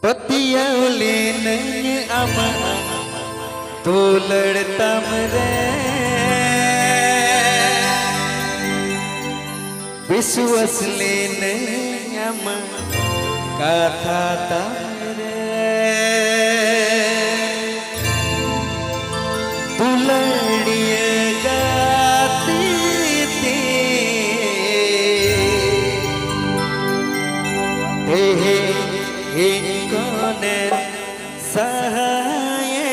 पतिया लेने अमा तो लड़ता मरे विश्वास लेने अमा कथा तमरे तू लड़िए गाती थी इनको ने सहायती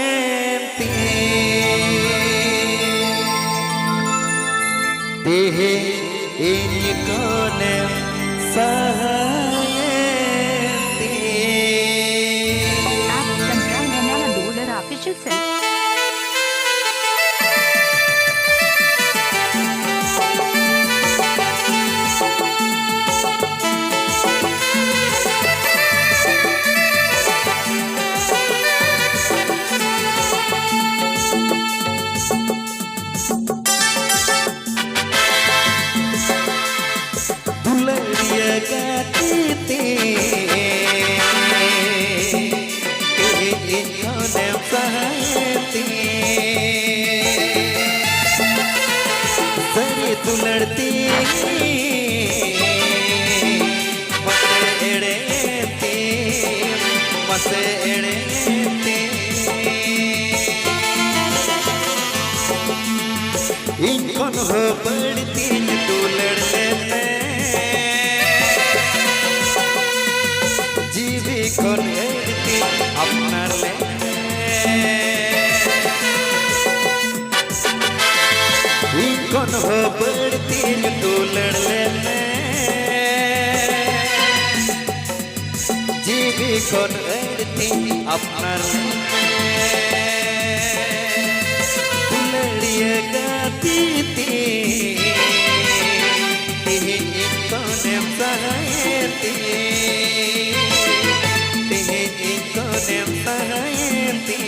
इनको ने सहायती। आप सुन रहे हैं नैना डोलर ऑफिशियल से। तू लड़ती मसे एड़े इनको हो पड़ती तू लड़ लेते जीवी कौन एड़ती अपना ले कौन हो पड़ती तू लड़ लेने जीवी कौन लड़ती अपना तू लड़िए गाती थी कौन सहायती कौन सहायती।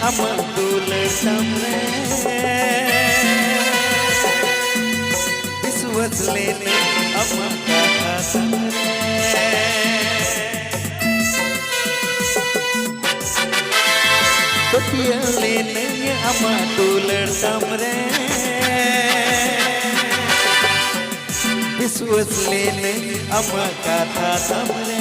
अमा तू लड़ता विश्वास लेने अमा कथा तमरे पतिया लेने अमा तू लड़ता मरे विश्वास लेने अमा कथा तमरे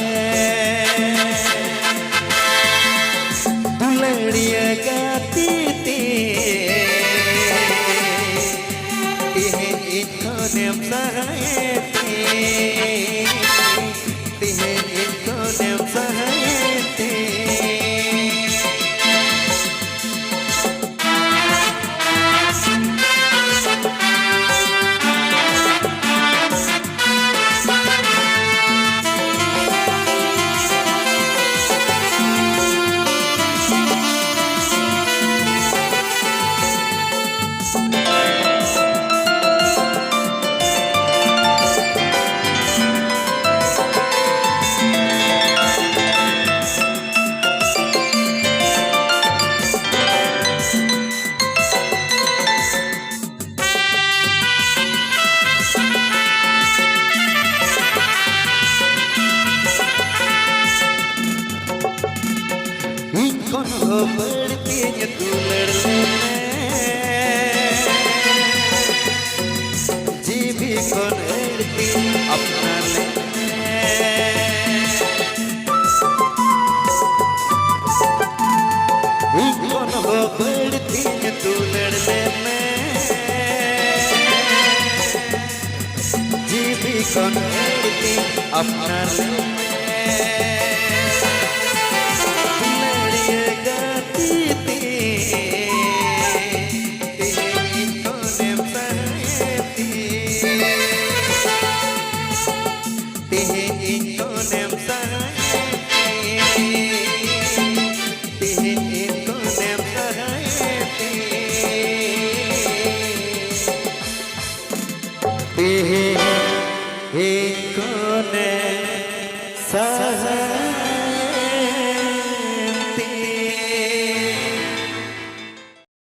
लड़िया गाती थी इनको ने सहायती इनको ने सहायती। बढ़ती तू लड़ जीवी कौन लड़ती अपना ले कौन हो बढ़ती तू लड़ ले सोनेरती अपना लड़िए गाती थी तेरी कोने सहती तेरी कोने सहती तेरी कोने सहती तेरी कोने सहती